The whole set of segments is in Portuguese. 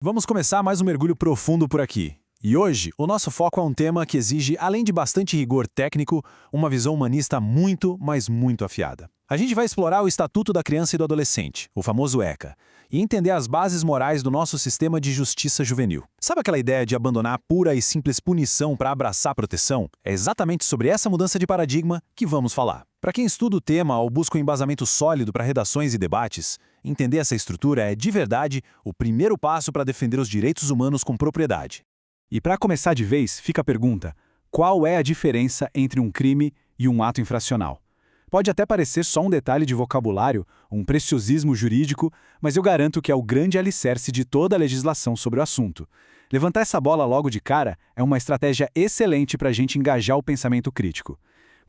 Vamos começar mais um mergulho profundo por aqui. E hoje, o nosso foco é um tema que exige, além de bastante rigor técnico, uma visão humanista muito, mas muito afiada. A gente vai explorar o Estatuto da Criança e do Adolescente, o famoso ECA, e entender as bases morais do nosso sistema de justiça juvenil. Sabe aquela ideia de abandonar a pura e simples punição para abraçar proteção? É exatamente sobre essa mudança de paradigma que vamos falar. Para quem estuda o tema ou busca um embasamento sólido para redações e debates, entender essa estrutura é, de verdade, o primeiro passo para defender os direitos humanos com propriedade. E para começar de vez, fica a pergunta: qual é a diferença entre um crime e um ato infracional? Pode até parecer só um detalhe de vocabulário, um preciosismo jurídico, mas eu garanto que é o grande alicerce de toda a legislação sobre o assunto. Levantar essa bola logo de cara é uma estratégia excelente para a gente engajar o pensamento crítico.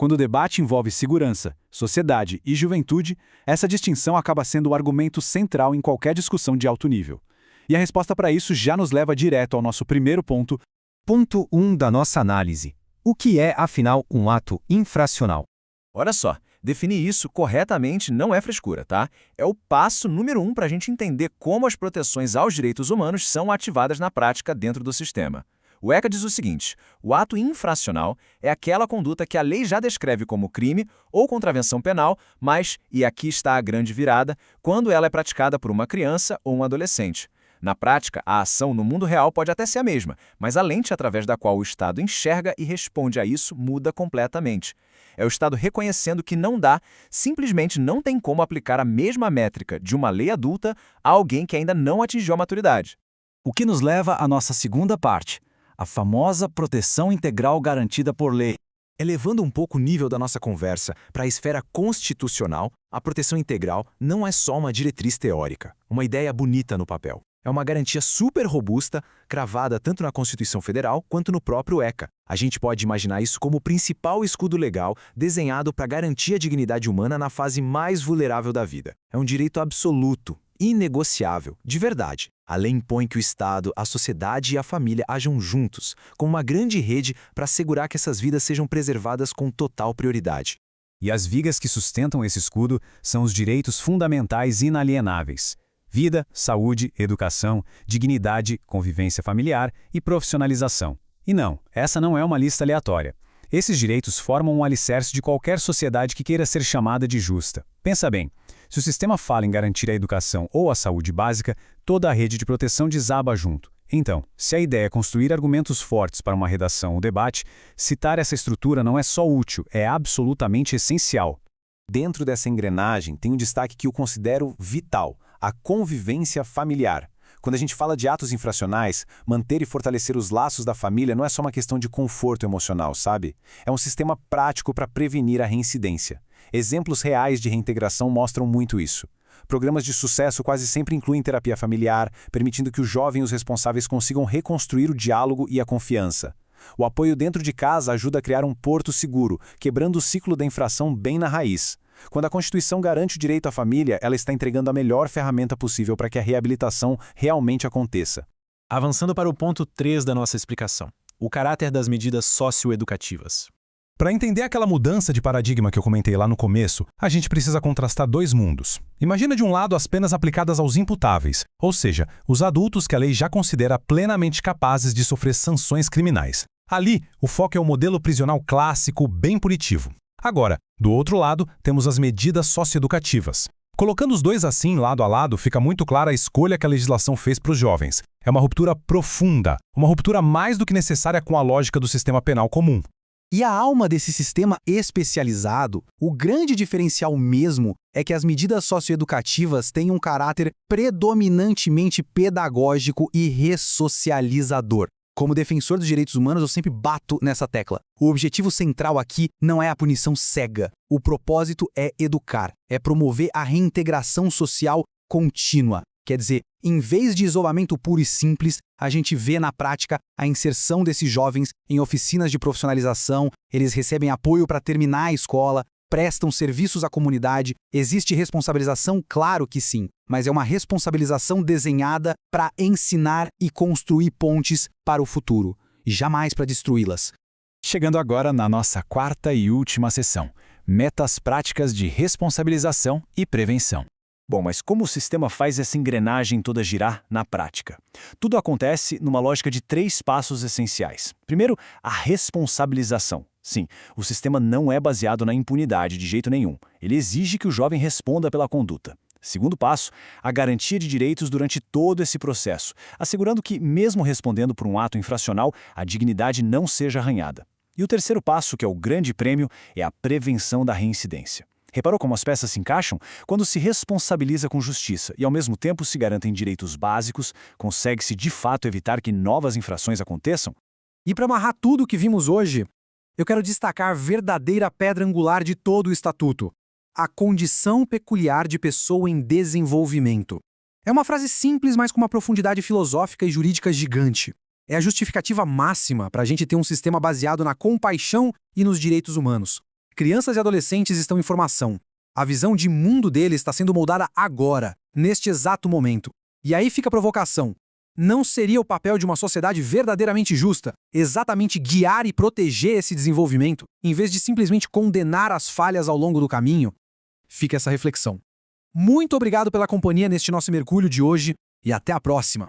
Quando o debate envolve segurança, sociedade e juventude, essa distinção acaba sendo o argumento central em qualquer discussão de alto nível. E a resposta para isso já nos leva direto ao nosso primeiro ponto. Ponto 1 da nossa análise. O que é, afinal, um ato infracional? Olha só, definir isso corretamente não é frescura, tá? É o passo número 1 para a gente entender como as proteções aos direitos humanos são ativadas na prática dentro do sistema. O ECA diz o seguinte: o ato infracional é aquela conduta que a lei já descreve como crime ou contravenção penal, mas, e aqui está a grande virada, quando ela é praticada por uma criança ou um adolescente. Na prática, a ação no mundo real pode até ser a mesma, mas a lente através da qual o Estado enxerga e responde a isso muda completamente. É o Estado reconhecendo que não dá, simplesmente não tem como aplicar a mesma métrica de uma lei adulta a alguém que ainda não atingiu a maturidade. O que nos leva à nossa segunda parte, a famosa proteção integral garantida por lei. Elevando um pouco o nível da nossa conversa para a esfera constitucional, a proteção integral não é só uma diretriz teórica, uma ideia bonita no papel. É uma garantia super robusta, cravada tanto na Constituição Federal quanto no próprio ECA. A gente pode imaginar isso como o principal escudo legal desenhado para garantir a dignidade humana na fase mais vulnerável da vida. É um direito absoluto, inegociável, de verdade. A lei impõe que o Estado, a sociedade e a família ajam juntos, como uma grande rede para assegurar que essas vidas sejam preservadas com total prioridade. E as vigas que sustentam esse escudo são os direitos fundamentais inalienáveis: vida, saúde, educação, dignidade, convivência familiar e profissionalização. E não, essa não é uma lista aleatória. Esses direitos formam um alicerce de qualquer sociedade que queira ser chamada de justa. Pensa bem, se o sistema fala em garantir a educação ou a saúde básica, toda a rede de proteção desaba junto. Então, se a ideia é construir argumentos fortes para uma redação ou debate, citar essa estrutura não é só útil, é absolutamente essencial. Dentro dessa engrenagem, tem um destaque que eu considero vital: a convivência familiar. Quando a gente fala de atos infracionais, manter e fortalecer os laços da família não é só uma questão de conforto emocional, sabe? É um sistema prático para prevenir a reincidência. Exemplos reais de reintegração mostram muito isso. Programas de sucesso quase sempre incluem terapia familiar, permitindo que o jovem e os responsáveis consigam reconstruir o diálogo e a confiança. O apoio dentro de casa ajuda a criar um porto seguro, quebrando o ciclo da infração bem na raiz. Quando a Constituição garante o direito à família, ela está entregando a melhor ferramenta possível para que a reabilitação realmente aconteça. Avançando para o ponto 3 da nossa explicação: o caráter das medidas socioeducativas. Para entender aquela mudança de paradigma que eu comentei lá no começo, a gente precisa contrastar dois mundos. Imagina de um lado as penas aplicadas aos imputáveis, ou seja, os adultos que a lei já considera plenamente capazes de sofrer sanções criminais. Ali, o foco é o modelo prisional clássico, bem punitivo. Agora, do outro lado, temos as medidas socioeducativas. Colocando os dois assim, lado a lado, fica muito clara a escolha que a legislação fez para os jovens. É uma ruptura profunda, uma ruptura mais do que necessária com a lógica do sistema penal comum. E a alma desse sistema especializado, o grande diferencial mesmo, é que as medidas socioeducativas têm um caráter predominantemente pedagógico e ressocializador. Como defensor dos direitos humanos, eu sempre bato nessa tecla. O objetivo central aqui não é a punição cega. O propósito é educar, é promover a reintegração social contínua. Quer dizer, em vez de isolamento puro e simples, a gente vê na prática a inserção desses jovens em oficinas de profissionalização, eles recebem apoio para terminar a escola, prestam serviços à comunidade. Existe responsabilização? Claro que sim, mas é uma responsabilização desenhada para ensinar e construir pontes para o futuro, e jamais para destruí-las. Chegando agora na nossa quarta e última sessão: metas práticas de responsabilização e prevenção. Bom, mas como o sistema faz essa engrenagem toda girar na prática? Tudo acontece numa lógica de 3 passos essenciais. Primeiro, a responsabilização. Sim, o sistema não é baseado na impunidade de jeito nenhum. Ele exige que o jovem responda pela conduta. Segundo passo, a garantia de direitos durante todo esse processo, assegurando que, mesmo respondendo por um ato infracional, a dignidade não seja arranhada. E o terceiro passo, que é o grande prêmio, é a prevenção da reincidência. Reparou como as peças se encaixam? Quando se responsabiliza com justiça e, ao mesmo tempo, se garantem direitos básicos, consegue-se de fato evitar que novas infrações aconteçam? E para amarrar tudo o que vimos hoje, eu quero destacar a verdadeira pedra angular de todo o Estatuto: a condição peculiar de pessoa em desenvolvimento. É uma frase simples, mas com uma profundidade filosófica e jurídica gigante. É a justificativa máxima para a gente ter um sistema baseado na compaixão e nos direitos humanos. Crianças e adolescentes estão em formação. A visão de mundo deles está sendo moldada agora, neste exato momento. E aí fica a provocação. Não seria o papel de uma sociedade verdadeiramente justa exatamente guiar e proteger esse desenvolvimento, em vez de simplesmente condenar as falhas ao longo do caminho? Fica essa reflexão. Muito obrigado pela companhia neste nosso mergulho de hoje e até a próxima!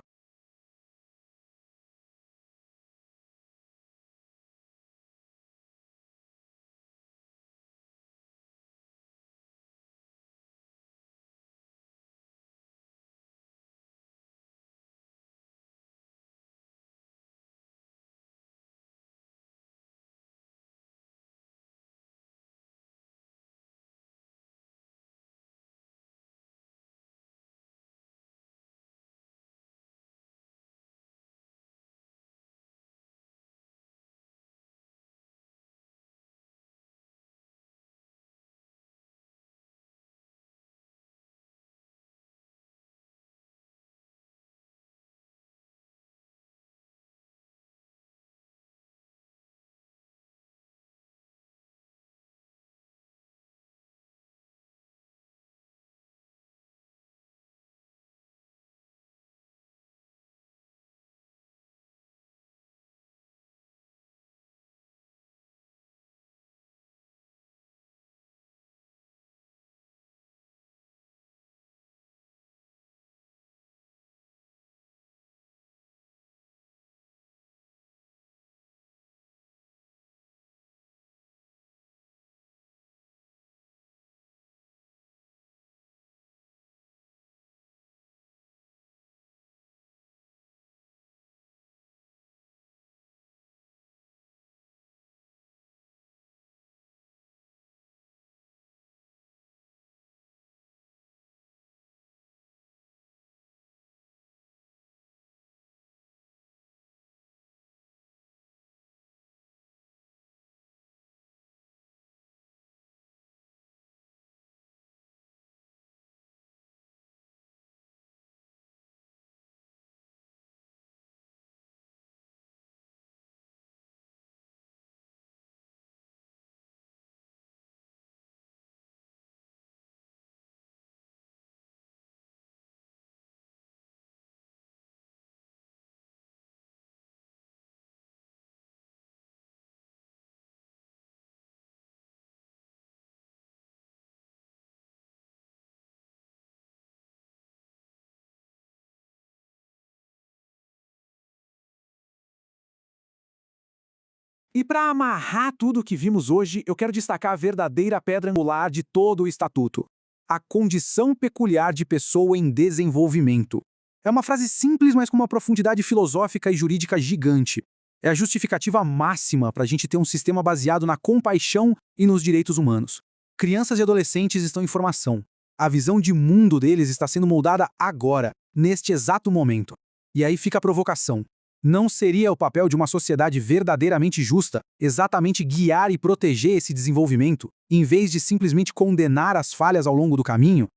E para amarrar tudo o que vimos hoje, eu quero destacar a verdadeira pedra angular de todo o Estatuto: a condição peculiar de pessoa em desenvolvimento. É uma frase simples, mas com uma profundidade filosófica e jurídica gigante. É a justificativa máxima para a gente ter um sistema baseado na compaixão e nos direitos humanos. Crianças e adolescentes estão em formação. A visão de mundo deles está sendo moldada agora, neste exato momento. E aí fica a provocação. Não seria o papel de uma sociedade verdadeiramente justa exatamente guiar e proteger esse desenvolvimento, em vez de simplesmente condenar as falhas ao longo do caminho?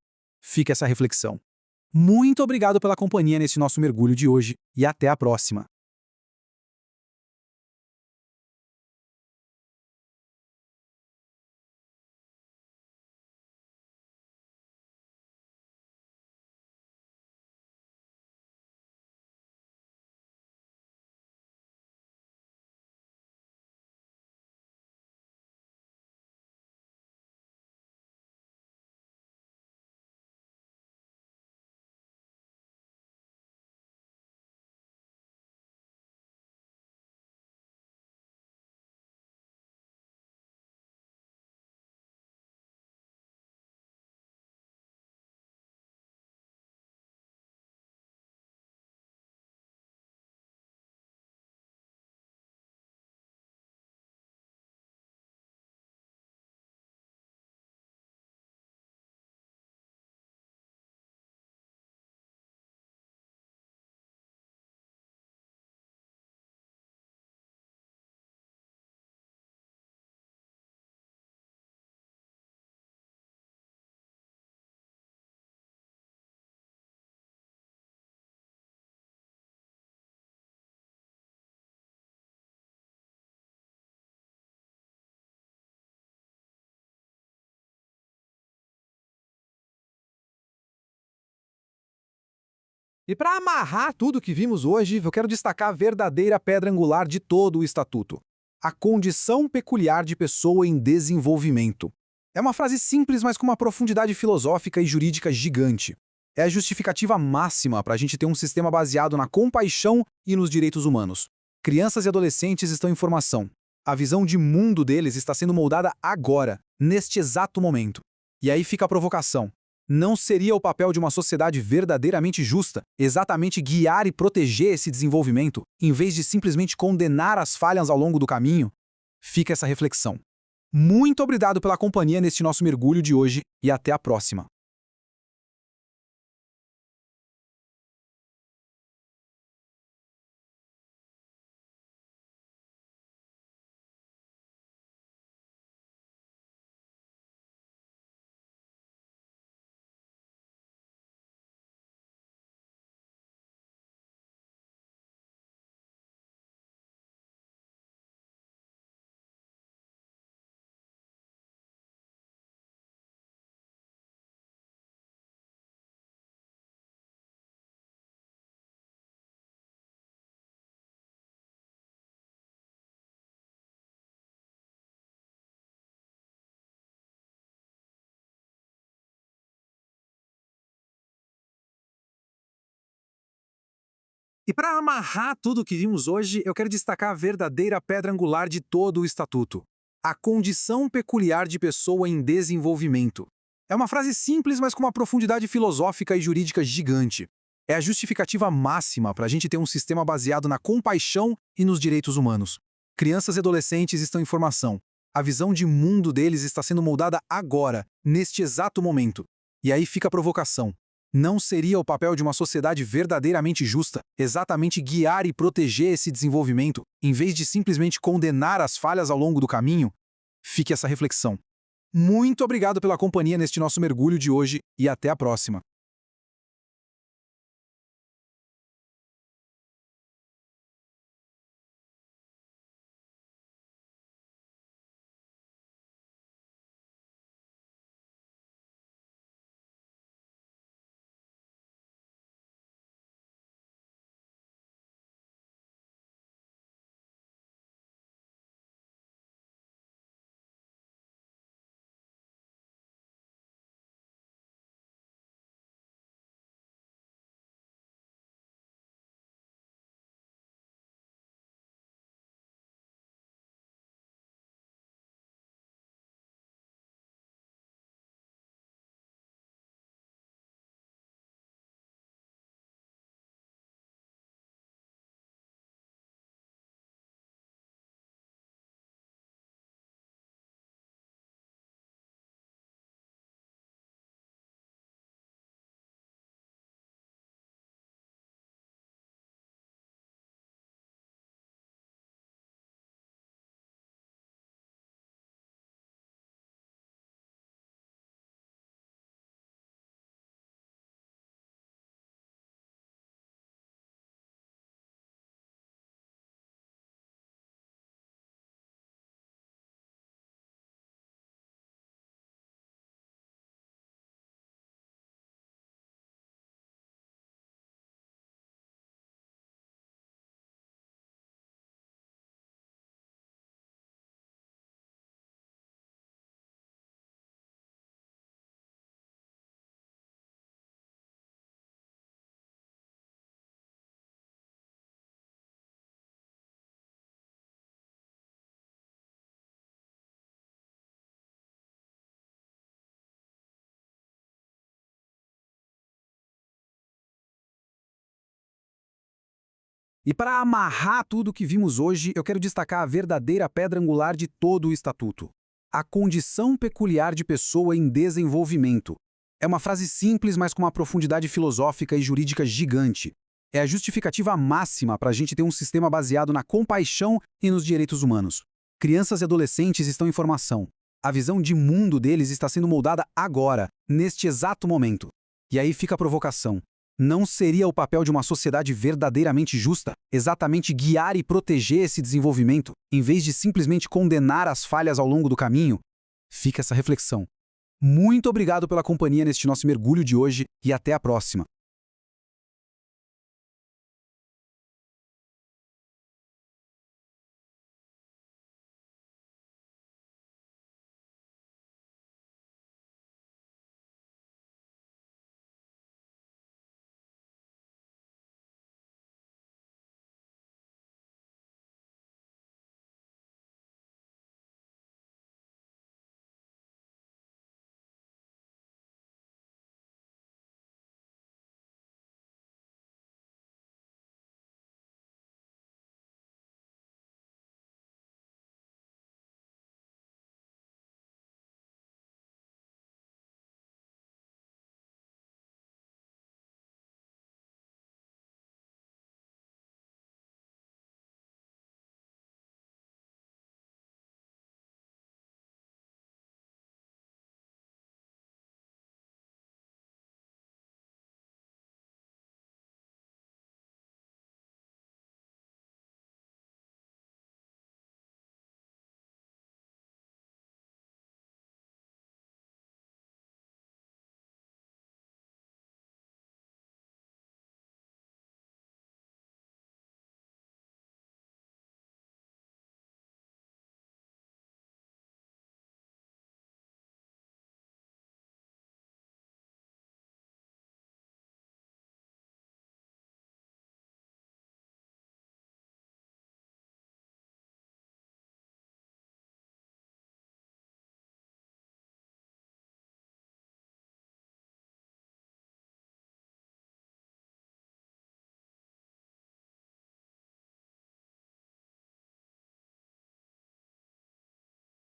Fica essa reflexão. Muito obrigado pela companhia nesse nosso mergulho de hoje e até a próxima! E para amarrar tudo que vimos hoje, eu quero destacar a verdadeira pedra angular de todo o Estatuto: a condição peculiar de pessoa em desenvolvimento. É uma frase simples, mas com uma profundidade filosófica e jurídica gigante. É a justificativa máxima para a gente ter um sistema baseado na compaixão e nos direitos humanos. Crianças e adolescentes estão em formação. A visão de mundo deles está sendo moldada agora, neste exato momento. E aí fica a provocação. Não seria o papel de uma sociedade verdadeiramente justa exatamente guiar e proteger esse desenvolvimento, em vez de simplesmente condenar as falhas ao longo do caminho? Fica essa reflexão. Muito obrigado pela companhia neste nosso mergulho de hoje e até a próxima. E para amarrar tudo que vimos hoje, eu quero destacar a verdadeira pedra angular de todo o Estatuto: a condição peculiar de pessoa em desenvolvimento. É uma frase simples, mas com uma profundidade filosófica e jurídica gigante. É a justificativa máxima para a gente ter um sistema baseado na compaixão e nos direitos humanos. Crianças e adolescentes estão em formação. A visão de mundo deles está sendo moldada agora, neste exato momento. E aí fica a provocação. Não seria o papel de uma sociedade verdadeiramente justa exatamente guiar e proteger esse desenvolvimento, em vez de simplesmente condenar as falhas ao longo do caminho? Fique essa reflexão. Muito obrigado pela companhia neste nosso mergulho de hoje e até a próxima. E para amarrar tudo que vimos hoje, eu quero destacar a verdadeira pedra angular de todo o Estatuto: a condição peculiar de pessoa em desenvolvimento. É uma frase simples, mas com uma profundidade filosófica e jurídica gigante. É a justificativa máxima para a gente ter um sistema baseado na compaixão e nos direitos humanos. Crianças e adolescentes estão em formação. A visão de mundo deles está sendo moldada agora, neste exato momento. E aí fica a provocação. Não seria o papel de uma sociedade verdadeiramente justa exatamente guiar e proteger esse desenvolvimento, em vez de simplesmente condenar as falhas ao longo do caminho? Fica essa reflexão. Muito obrigado pela companhia neste nosso mergulho de hoje e até a próxima.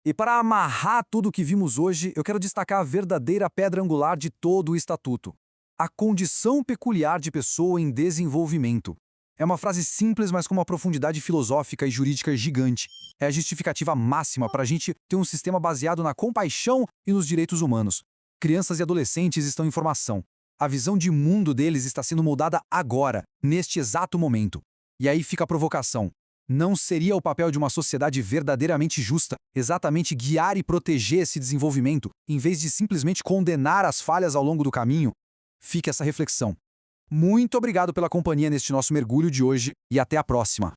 E para amarrar tudo o que vimos hoje, eu quero destacar a verdadeira pedra angular de todo o Estatuto: a condição peculiar de pessoa em desenvolvimento. É uma frase simples, mas com uma profundidade filosófica e jurídica gigante. É a justificativa máxima para a gente ter um sistema baseado na compaixão e nos direitos humanos. Crianças e adolescentes estão em formação. A visão de mundo deles está sendo moldada agora, neste exato momento. E aí fica a provocação. Não seria o papel de uma sociedade verdadeiramente justa exatamente guiar e proteger esse desenvolvimento, em vez de simplesmente condenar as falhas ao longo do caminho? Fique essa reflexão. Muito obrigado pela companhia neste nosso mergulho de hoje e até a próxima.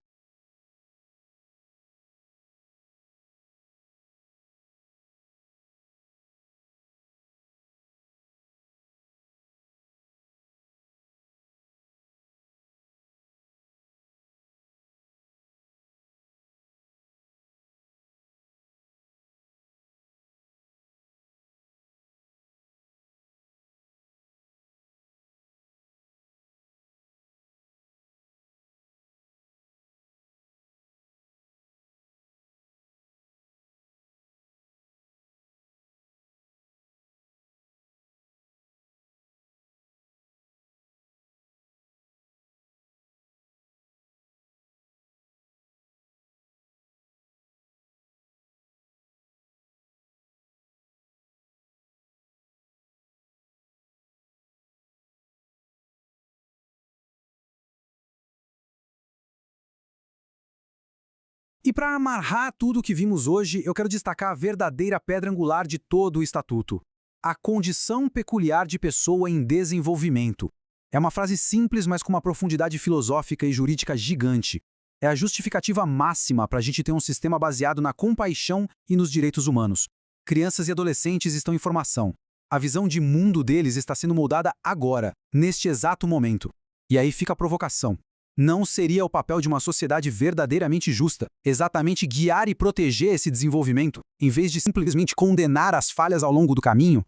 E para amarrar tudo o que vimos hoje, eu quero destacar a verdadeira pedra angular de todo o Estatuto: a condição peculiar de pessoa em desenvolvimento. É uma frase simples, mas com uma profundidade filosófica e jurídica gigante. É a justificativa máxima para a gente ter um sistema baseado na compaixão e nos direitos humanos. Crianças e adolescentes estão em formação. A visão de mundo deles está sendo moldada agora, neste exato momento. E aí fica a provocação. Não seria o papel de uma sociedade verdadeiramente justa exatamente guiar e proteger esse desenvolvimento, em vez de simplesmente condenar as falhas ao longo do caminho?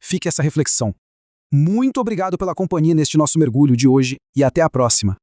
Fique essa reflexão. Muito obrigado pela companhia neste nosso mergulho de hoje e até a próxima.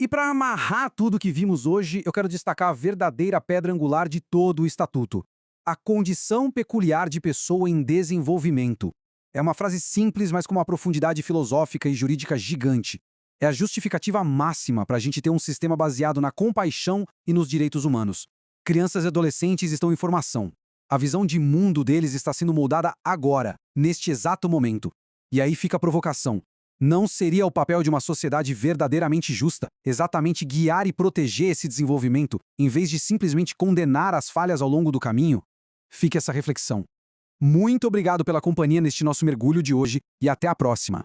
E para amarrar tudo o que vimos hoje, eu quero destacar a verdadeira pedra angular de todo o Estatuto: a condição peculiar de pessoa em desenvolvimento. É uma frase simples, mas com uma profundidade filosófica e jurídica gigante. É a justificativa máxima para a gente ter um sistema baseado na compaixão e nos direitos humanos. Crianças e adolescentes estão em formação. A visão de mundo deles está sendo moldada agora, neste exato momento. E aí fica a provocação. Não seria o papel de uma sociedade verdadeiramente justa exatamente guiar e proteger esse desenvolvimento, em vez de simplesmente condenar as falhas ao longo do caminho? Fique essa reflexão. Muito obrigado pela companhia neste nosso mergulho de hoje e até a próxima.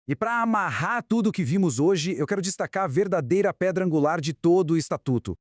E para amarrar tudo o que vimos hoje, eu quero destacar a verdadeira pedra angular de todo o Estatuto: